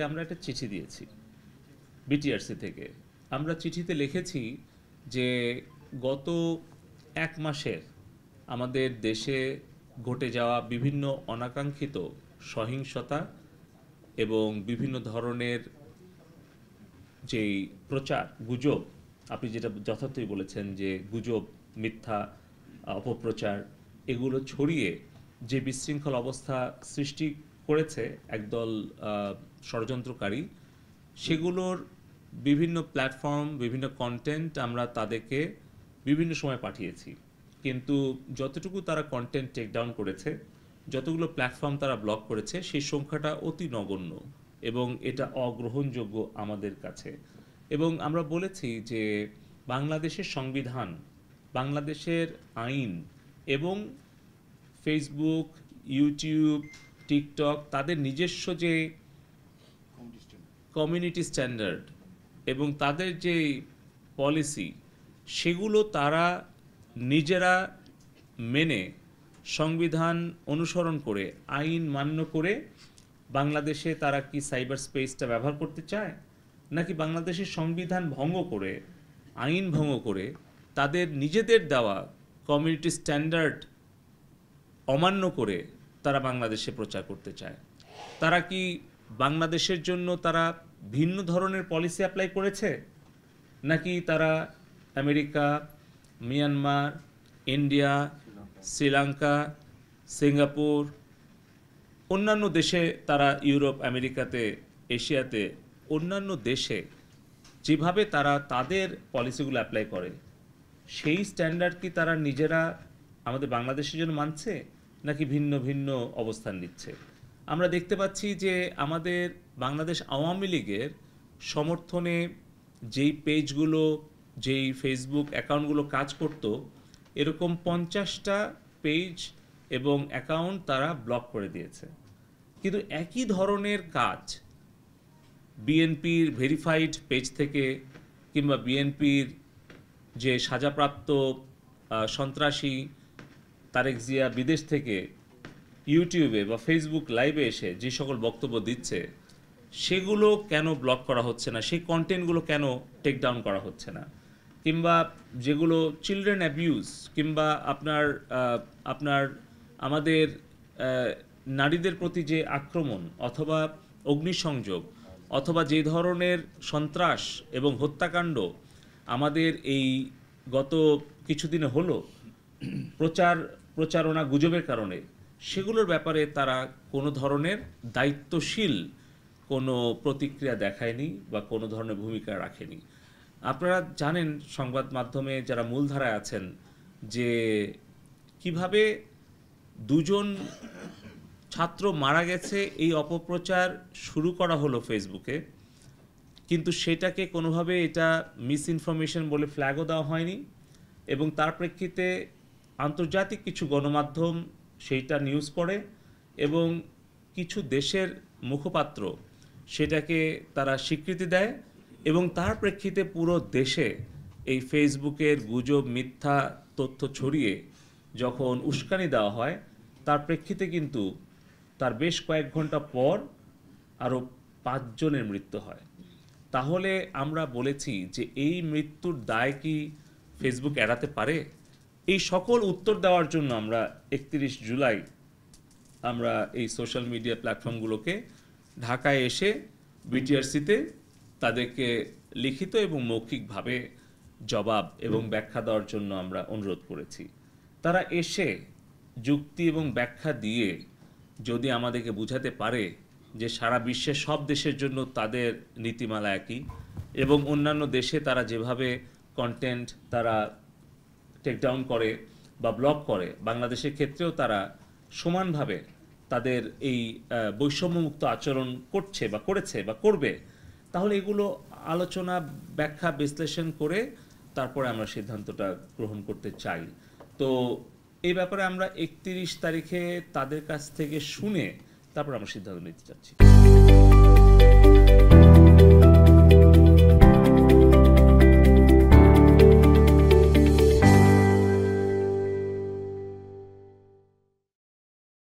আমরা একটা চিঠি দিয়েছি বিটিআরসি থেকে। আমরা চিঠিতে লিখেছি যে গত 1 মাসের আমাদের দেশে ঘটে যাওয়া বিভিন্ন অনাকাঙ্ক্ষিত সহিংসতা এবং বিভিন্ন ধরনের যেই প্রচার গুজব, আপনি যেটা যথার্থই বলেছেন যে গুজব, মিথ্যা, অপপ্রচার, এগুলো ছড়িয়ে যে বিশৃঙ্খল অবস্থা সৃষ্টি করেছে একদল ষড়যন্ত্রকারী, সেগুলোর বিভিন্ন প্ল্যাটফর্ম, বিভিন্ন কন্টেন্ট আমরা তাদেরকে বিভিন্ন সময় পাঠিয়েছি। কিন্তু যতটুকু তারা কন্টেন্ট টেক ডাউন করেছে, যতগুলো প্ল্যাটফর্ম তারা ব্লক করেছে, সেই সংখ্যাটা অতি নগণ্য এবং এটা অগ্রহণযোগ্য আমাদের কাছে। এবং আমরা বলেছি যে বাংলাদেশের সংবিধান, বাংলাদেশের আইন এবং ফেসবুক, ইউটিউব, টিকটক তাদের নিজস্ব যে কমিউনিটি স্ট্যান্ডার্ড এবং তাদের যে পলিসি, সেগুলো তারা নিজেরা মেনে সংবিধান অনুসরণ করে আইন মান্য করে বাংলাদেশে তারা কি সাইবার স্পেসটা ব্যবহার করতে চায়, নাকি বাংলাদেশের সংবিধান ভঙ্গ করে, আইন ভঙ্গ করে তাদের নিজেদের দেওয়া কমিউনিটি স্ট্যান্ডার্ড অমান্য করে তারা বাংলাদেশে প্রচার করতে চায়। তারা কি বাংলাদেশের জন্য তারা ভিন্ন ধরনের পলিসি অ্যাপ্লাই করেছে, নাকি তারা America, Myanmar, India, Sri Lanka, Singapore, অন্যান্য দেশে, তারা ইউরোপ, আমেরিকাতে, এশিয়াতে অন্যান্য দেশে যেভাবে তারা তাদের পলিসিগুলো অ্যাপ্লাই করে, সেই স্ট্যান্ডার্ড কি তারা নিজেরা আমাদের বাংলাদেশের জন্য মানছে, নাকি ভিন্ন ভিন্ন অবস্থান নিচ্ছে? আমরা দেখতে পাচ্ছি যে আমাদের বাংলাদেশ আওয়ামী লীগের সমর্থনে যেই পেজগুলো, যেই ফেসবুক অ্যাকাউন্টগুলো কাজ করত, এরকম 50টা পেজ এবং অ্যাকাউন্ট তারা ব্লক করে দিয়েছে। কিন্তু একই ধরনের কাজ বিএনপির ভেরিফাইড পেজ থেকে কিংবা বিএনপির যে সাজাপ্রাপ্ত সন্ত্রাসী তারেক জিয়া বিদেশ থেকে ইউটিউবে বা ফেসবুক লাইভে এসে যে সকল বক্তব্য দিচ্ছে, সেগুলো কেন ব্লক করা হচ্ছে না, সেই কন্টেন্টগুলো কেন টেক ডাউন করা হচ্ছে না? কিংবা যেগুলো চিলড্রেন অ্যাবিউজ কিংবা আপনার আমাদের নারীদের প্রতি যে আক্রমণ অথবা অগ্নিসংযোগ অথবা যে ধরনের সন্ত্রাস এবং হত্যাকাণ্ড আমাদের এই গত কিছুদিনে হলো প্রচারণা গুজবের কারণে, সেগুলোর ব্যাপারে তারা কোনো ধরনের দায়িত্বশীল কোনো প্রতিক্রিয়া দেখায়নি বা কোনো ধরনের ভূমিকা রাখেনি। আপনারা জানেন, সংবাদ মাধ্যমে যারা মূলধারায় আছেন, যে কিভাবে 2জন ছাত্র মারা গেছে এই অপপ্রচার শুরু করা হলো ফেসবুকে, কিন্তু সেটাকে কোনোভাবে এটা মিস ইনফরমেশন বলে ফ্ল্যাগও দেওয়া হয়নি এবং তার প্রেক্ষিতে আন্তর্জাতিক কিছু গণমাধ্যম সেইটা নিউজ করে এবং কিছু দেশের মুখপাত্র সেটাকে তারা স্বীকৃতি দেয় এবং তার প্রেক্ষিতে পুরো দেশে এই ফেসবুকের গুজব, মিথ্যা তথ্য ছড়িয়ে যখন উস্কানি দেওয়া হয়, তার প্রেক্ষিতে কিন্তু তার বেশ কয়েক ঘন্টা পর আরও 5 জনের মৃত্যু হয়। তাহলে আমরা বলেছি যে এই মৃত্যুর দায় কি ফেসবুক এড়াতে পারে? এই সকল উত্তর দেওয়ার জন্য আমরা 31 জুলাই আমরা এই সোশ্যাল মিডিয়া প্ল্যাটফর্মগুলোকে ঢাকায় এসে বিটিআরসিতে তাদেরকে লিখিত এবং মৌখিকভাবে জবাব এবং ব্যাখ্যা দেওয়ার জন্য আমরা অনুরোধ করেছি। তারা এসে যুক্তি এবং ব্যাখ্যা দিয়ে যদি আমাদেরকে বুঝাতে পারে যে সারা বিশ্বের সব দেশের জন্য তাদের নীতিমালা একই এবং অন্যান্য দেশে তারা যেভাবে কন্টেন্ট তারা টেকডাউন করে বা ব্লক করে, বাংলাদেশের ক্ষেত্রেও তারা সমানভাবে তাদের এই বৈষম্যমুক্ত আচরণ করছে বা করেছে বা করবে, তাহলে এগুলো আলোচনা, ব্যাখ্যা, বিশ্লেষণ করে তারপরে আমরা সিদ্ধান্তটা গ্রহণ করতে চাই। তো এই ব্যাপারে আমরা 31 তারিখে তাদের কাছ থেকে শুনে তারপর আমরা সিদ্ধান্ত নিতে চাচ্ছি।